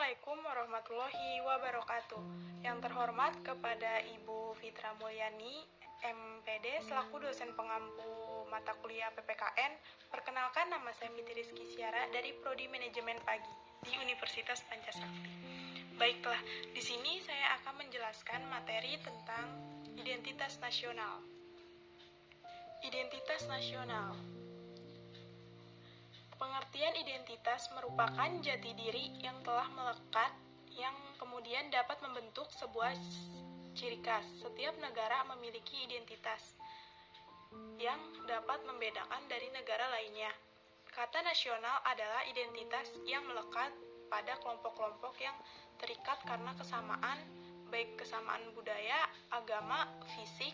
Assalamualaikum warahmatullahi wabarakatuh. Yang terhormat kepada Ibu Fitra Mulyani, MPD, selaku dosen pengampu mata kuliah PPKN. Perkenalkan, nama saya Fitri Rizky Syara dari Prodi Manajemen Pagi di Universitas Pancasakti. Baiklah, di sini saya akan menjelaskan materi tentang identitas nasional. Identitas nasional. Pengertian identitas merupakan jati diri yang telah melekat yang kemudian dapat membentuk sebuah ciri khas. Setiap negara memiliki identitas yang dapat membedakan dari negara lainnya. Kata nasional adalah identitas yang melekat pada kelompok-kelompok yang terikat karena kesamaan, baik kesamaan budaya, agama, fisik,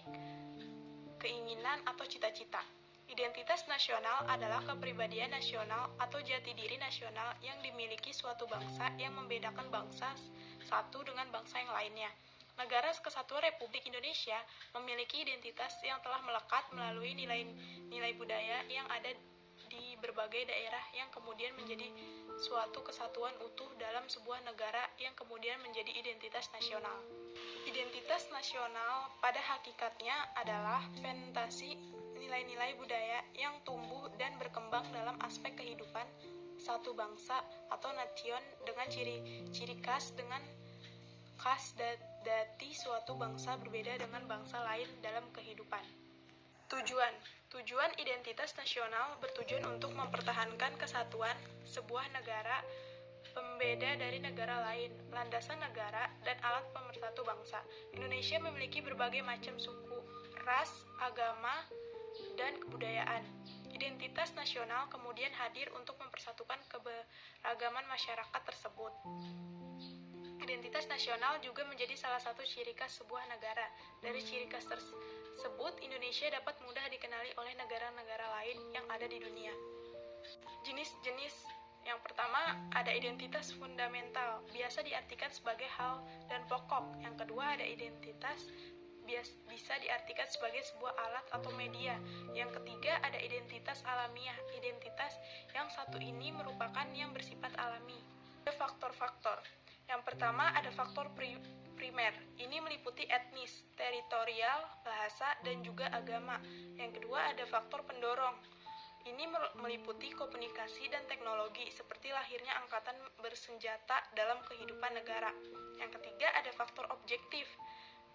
keinginan, atau cita-cita. Identitas nasional adalah kepribadian nasional atau jati diri nasional yang dimiliki suatu bangsa yang membedakan bangsa satu dengan bangsa yang lainnya. Negara Kesatuan Republik Indonesia memiliki identitas yang telah melekat melalui nilai-nilai budaya yang ada di berbagai daerah yang kemudian menjadi suatu kesatuan utuh dalam sebuah negara yang kemudian menjadi identitas nasional. Identitas nasional pada hakikatnya adalah fantasi nilai-nilai budaya yang tumbuh dan berkembang dalam aspek kehidupan satu bangsa atau nation dengan ciri khas dati suatu bangsa berbeda dengan bangsa lain dalam kehidupan. Tujuan identitas nasional bertujuan untuk mempertahankan kesatuan sebuah negara pembeda dari negara lain, landasan negara, dan alat pemersatu bangsa. Indonesia memiliki berbagai macam suku, ras, agama, dan kebudayaan. Identitas nasional kemudian hadir untuk mempersatukan keberagaman masyarakat tersebut. Identitas nasional juga menjadi salah satu ciri khas sebuah negara. Dari ciri khas tersebut, Indonesia dapat mudah dikenali oleh negara-negara lain yang ada di dunia. Jenis-jenis yang pertama, ada identitas fundamental, biasa diartikan sebagai hal dan pokok. Yang kedua, ada identitas bisa diartikan sebagai sebuah alat atau media. Yang ketiga, ada identitas alamiah. Identitas yang satu ini merupakan yang bersifat alami. Ada faktor-faktor. Yang pertama, ada faktor primer. Ini meliputi etnis, teritorial, bahasa, dan juga agama. Yang kedua, ada faktor pendorong. Ini meliputi komunikasi dan teknologi, seperti lahirnya angkatan bersenjata dalam kehidupan negara. Yang ketiga, ada faktor objektif.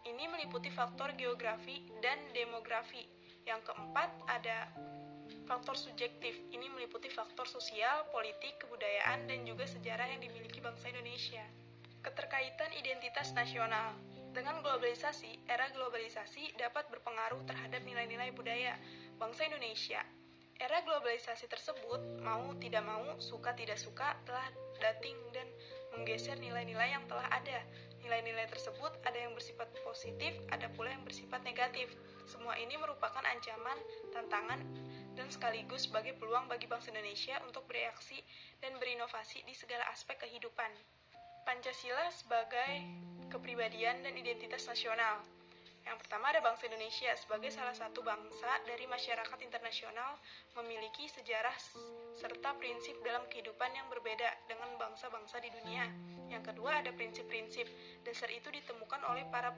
Ini meliputi faktor geografi dan demografi. Yang keempat, ada faktor subjektif. Ini meliputi faktor sosial, politik, kebudayaan, dan juga sejarah yang dimiliki bangsa Indonesia. Keterkaitan identitas nasional. Dengan globalisasi, era globalisasi dapat berpengaruh terhadap nilai-nilai budaya bangsa Indonesia. Era globalisasi tersebut, mau tidak mau, suka tidak suka, telah dating dan menggeser nilai-nilai yang telah ada. Nilai-nilai tersebut ada yang bersifat positif, ada pula yang bersifat negatif. Semua ini merupakan ancaman, tantangan, dan sekaligus sebagai peluang bagi bangsa Indonesia untuk bereaksi dan berinovasi di segala aspek kehidupan. Pancasila sebagai kepribadian dan identitas nasional. Yang pertama, ada bangsa Indonesia sebagai salah satu bangsa dari masyarakat internasional memiliki sejarah serta prinsip dalam kehidupan yang berbeda dengan bangsa-bangsa di dunia. Yang kedua, ada prinsip-prinsip. Dasar itu ditemukan oleh para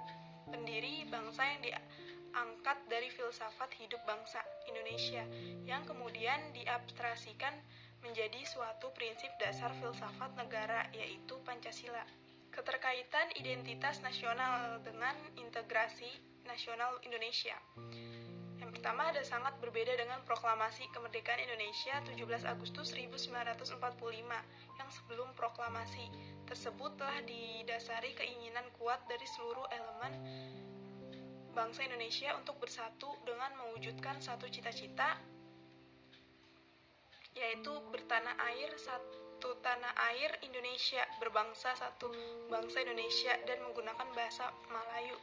pendiri bangsa yang diangkat dari filsafat hidup bangsa Indonesia, yang kemudian diabstrasikan menjadi suatu prinsip dasar filsafat negara, yaitu Pancasila. Keterkaitan identitas nasional dengan integrasi nasional Indonesia. Yang pertama, ada sangat berbeda dengan proklamasi kemerdekaan Indonesia 17 Agustus 1945 yang sebelum proklamasi tersebut telah didasari keinginan kuat dari seluruh elemen bangsa Indonesia untuk bersatu dengan mewujudkan satu cita-cita, yaitu bertanah air, satu tanah air Indonesia, berbangsa satu bangsa Indonesia, dan menggunakan bahasa Melayu,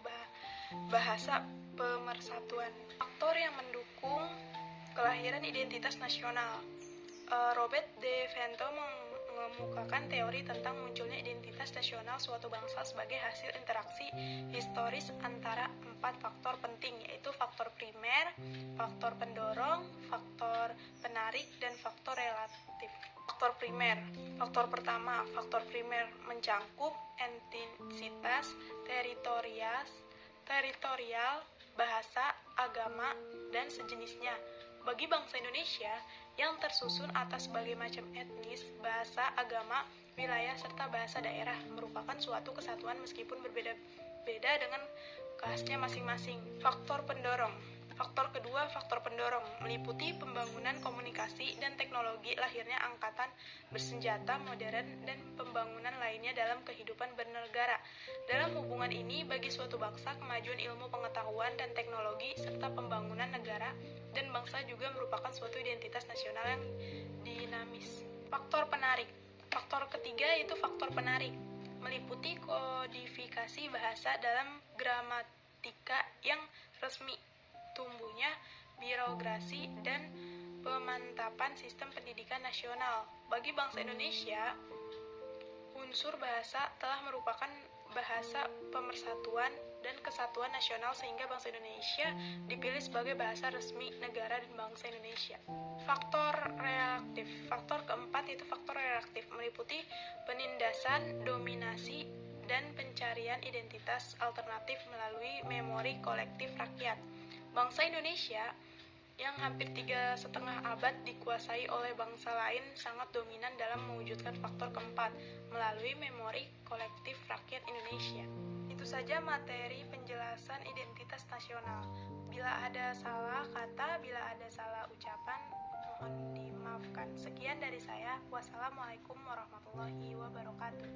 bahasa pemersatuan. Faktor yang mendukung kelahiran identitas nasional. Robert de Vento mengemukakan teori tentang munculnya identitas nasional suatu bangsa sebagai hasil interaksi historis antara 4 faktor penting, yaitu faktor primer, faktor pendorong, faktor penarik, dan faktor relatif. Faktor primer. Faktor pertama, faktor primer mencangkup etnisitas, teritorial, bahasa, agama, dan sejenisnya. Bagi bangsa Indonesia yang tersusun atas berbagai macam etnis, bahasa, agama, wilayah, serta bahasa daerah merupakan suatu kesatuan meskipun berbeda-beda dengan khasnya masing-masing. Faktor pendorong. Faktor kedua, faktor pendorong, meliputi pembangunan komunikasi dan teknologi lahirnya angkatan bersenjata modern dan pembangunan lainnya dalam kehidupan bernegara. Dalam hubungan ini, bagi suatu bangsa, kemajuan ilmu pengetahuan dan teknologi serta pembangunan negara dan bangsa juga merupakan suatu identitas nasional yang dinamis. Faktor penarik. Faktor ketiga yaitu faktor penarik, meliputi kodifikasi bahasa dalam gramatika yang resmi, tumbuhnya birokrasi dan pemantapan sistem pendidikan nasional. Bagi bangsa Indonesia, unsur bahasa telah merupakan bahasa pemersatuan dan kesatuan nasional sehingga bangsa Indonesia dipilih sebagai bahasa resmi negara dan bangsa Indonesia. Faktor reaktif. Faktor keempat yaitu faktor reaktif, meliputi penindasan, dominasi, dan pencarian identitas alternatif melalui memori kolektif rakyat. Bangsa Indonesia yang hampir 3,5 abad dikuasai oleh bangsa lain sangat dominan dalam mewujudkan faktor keempat melalui memori kolektif rakyat Indonesia. Itu saja materi penjelasan identitas nasional. Bila ada salah kata, bila ada salah ucapan, mohon dimaafkan. Sekian dari saya. Wassalamualaikum warahmatullahi wabarakatuh.